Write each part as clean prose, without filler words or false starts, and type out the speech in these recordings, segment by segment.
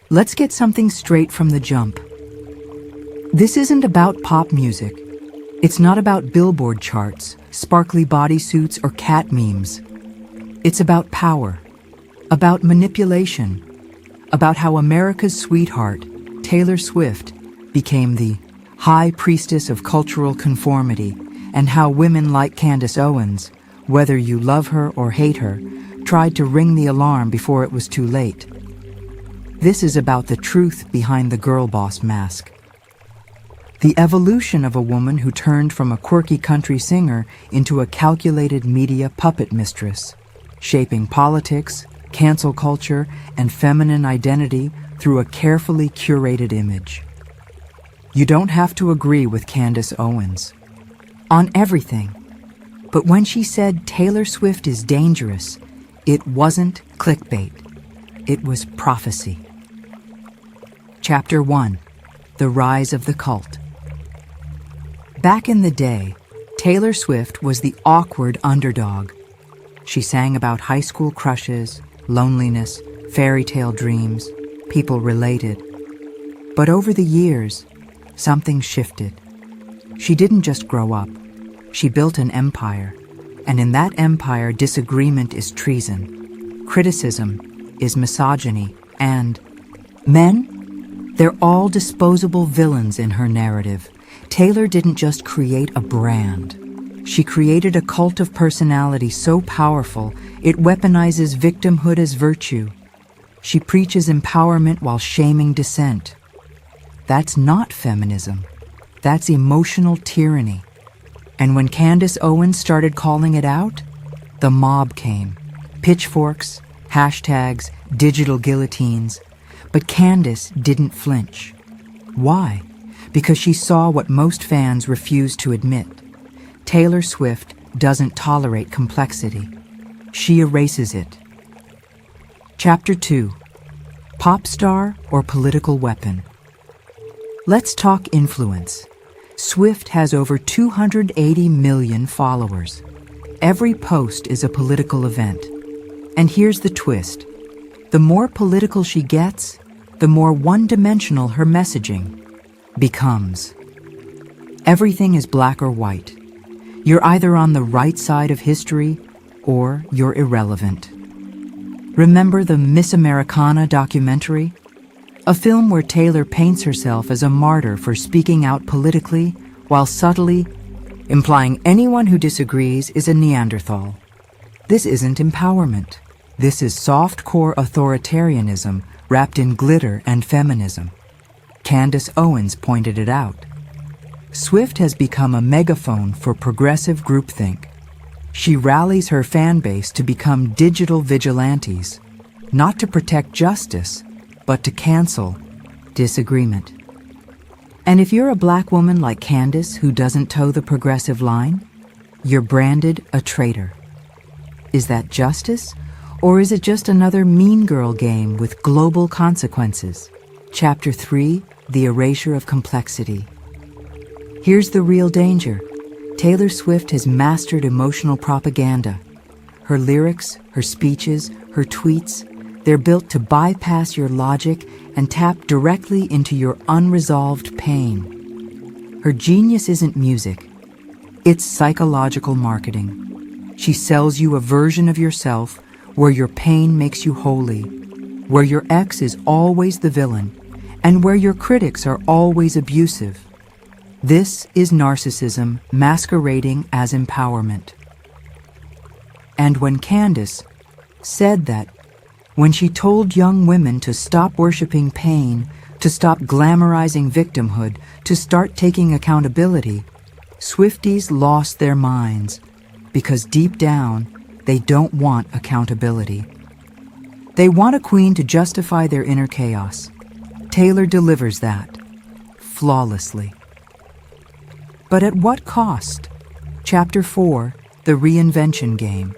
Let's get something straight from the jump. This isn't about pop music. It's not about Billboard charts, sparkly bodysuits, or cat memes. It's about power, about manipulation, about how America's sweetheart, Taylor Swift, became the high priestess of cultural conformity, and how women like Candace Owens, whether you love her or hate her, tried to ring the alarm before it was too late. This is about the truth behind the girl boss mask. The evolution of a woman who turned from a quirky country singer into a calculated media puppet mistress, shaping politics, cancel culture, and feminine identity through a carefully curated image. You don't have to agree with Candace Owens on everything, but when she said Taylor Swift is dangerous, it wasn't clickbait. It was prophecy. Chapter 1: The Rise of the Cult. Back in the day, Taylor Swift was the awkward underdog. She sang about high school crushes, loneliness, fairy tale dreams. People related. But over the years, something shifted. She didn't just grow up. She built an empire. And in that empire, disagreement is treason. Criticism is misogyny. And men? They're all disposable villains in her narrative. Taylor didn't just create a brand. She created a cult of personality so powerful, it weaponizes victimhood as virtue. She preaches empowerment while shaming dissent. That's not feminism. That's emotional tyranny. And when Candace Owens started calling it out, the mob came. Pitchforks, hashtags, digital guillotines. But Candace didn't flinch. Why? Because she saw what most fans refuse to admit. Taylor Swift doesn't tolerate complexity. She erases it. Chapter 2: Pop star or political weapon. Let's talk influence. Swift has over 280 million followers. Every post is a political event. And here's the twist. The more political she gets, the more one-dimensional her messaging becomes. Everything is black or white. You're either on the right side of history or you're irrelevant. Remember the Miss Americana documentary? A film where Taylor paints herself as a martyr for speaking out politically while subtly implying anyone who disagrees is a Neanderthal. This isn't empowerment. This is soft-core authoritarianism wrapped in glitter and feminism. Candace Owens pointed it out. Swift has become a megaphone for progressive groupthink. She rallies her fan base to become digital vigilantes, not to protect justice, but to cancel disagreement. And if you're a black woman like Candace who doesn't toe the progressive line, you're branded a traitor. Is that justice, or is it just another mean girl game with global consequences? Chapter 3: The Erasure of Complexity. Here's the real danger. Taylor Swift has mastered emotional propaganda. Her lyrics, her speeches, her tweets, they're built to bypass your logic and tap directly into your unresolved pain. Her genius isn't music. It's psychological marketing. She sells you a version of yourself where your pain makes you holy, where your ex is always the villain, and where your critics are always abusive. This is narcissism masquerading as empowerment. And when Candace said that, when she told young women to stop worshiping pain, to stop glamorizing victimhood, to start taking accountability, Swifties lost their minds because deep down, they don't want accountability. They want a queen to justify their inner chaos. Taylor delivers that flawlessly. But at what cost? Chapter 4: The Reinvention Game.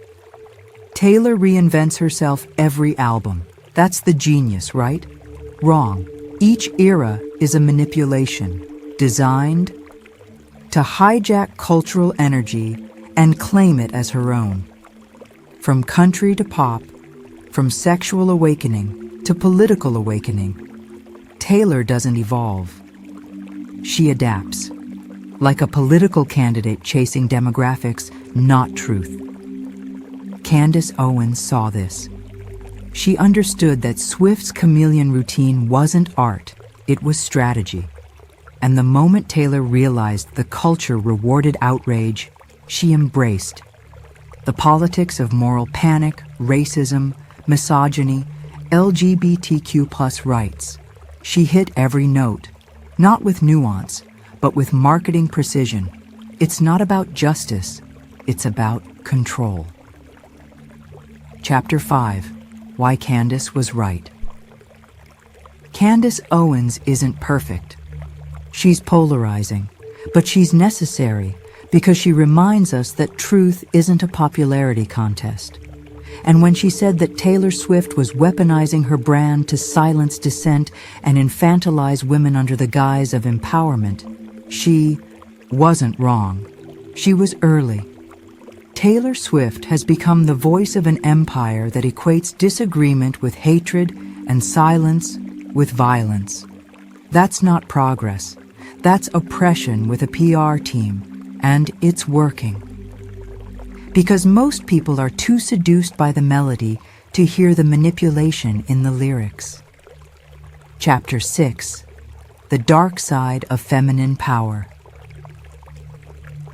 Taylor reinvents herself every album. That's the genius, right? Wrong. Each era is a manipulation designed to hijack cultural energy and claim it as her own. From country to pop, from sexual awakening to political awakening, Taylor doesn't evolve. She adapts. Like a political candidate chasing demographics, not truth. Candace Owens saw this. She understood that Swift's chameleon routine wasn't art, it was strategy. And the moment Taylor realized the culture rewarded outrage, she embraced. The politics of moral panic, racism, misogyny, LGBTQ+ rights. She hit every note, not with nuance, but with marketing precision. It's not about justice, it's about control. Chapter 5. Why Candace Was Right. Candace Owens isn't perfect. She's polarizing, but she's necessary because she reminds us that truth isn't a popularity contest. And when she said that Taylor Swift was weaponizing her brand to silence dissent and infantilize women under the guise of empowerment, she wasn't wrong. She was early. Taylor Swift has become the voice of an empire that equates disagreement with hatred and silence with violence. That's not progress. That's oppression with a PR team, and it's working. Because most people are too seduced by the melody to hear the manipulation in the lyrics. Chapter 6. The Dark Side of Feminine Power.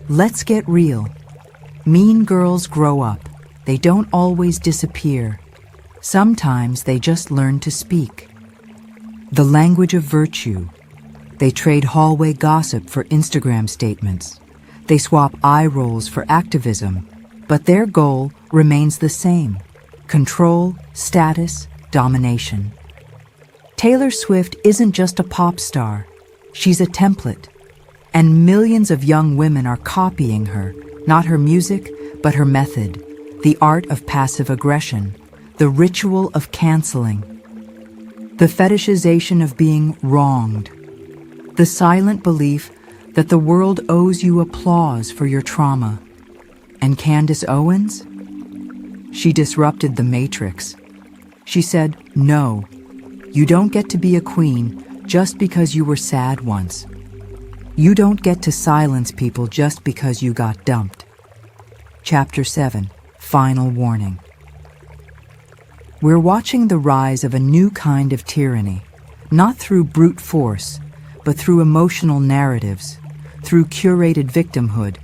Let's get real. Mean girls grow up. They don't always disappear. Sometimes they just learn to speak. The language of virtue. They trade hallway gossip for Instagram statements. They swap eye rolls for activism, but their goal remains the same: control, status, domination. Taylor Swift isn't just a pop star. She's a template. And millions of young women are copying her, not her music, but her method, the art of passive aggression, the ritual of canceling, the fetishization of being wronged, the silent belief that the world owes you applause for your trauma. And Candace Owens? She disrupted the matrix. She said, no, you don't get to be a queen just because you were sad once. You don't get to silence people just because you got dumped. Chapter 7. Final Warning. We're watching the rise of a new kind of tyranny, not through brute force, but through emotional narratives, through curated victimhood,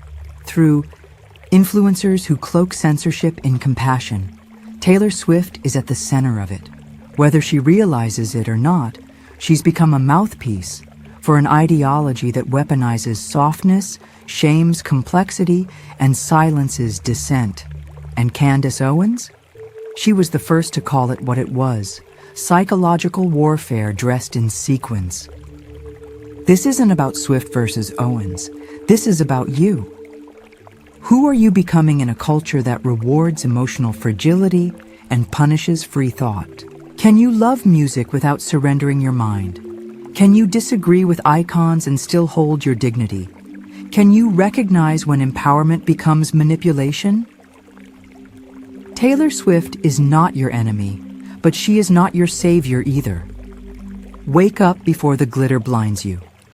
through influencers who cloak censorship in compassion. Taylor Swift is at the center of it. Whether she realizes it or not, she's become a mouthpiece for an ideology that weaponizes softness, shames complexity, and silences dissent. And Candace Owens? She was the first to call it what it was: psychological warfare dressed in sequins. This isn't about Swift versus Owens. This is about you. Who are you becoming in a culture that rewards emotional fragility and punishes free thought? Can you love music without surrendering your mind? Can you disagree with icons and still hold your dignity? Can you recognize when empowerment becomes manipulation? Taylor Swift is not your enemy, but she is not your savior either. Wake up before the glitter blinds you.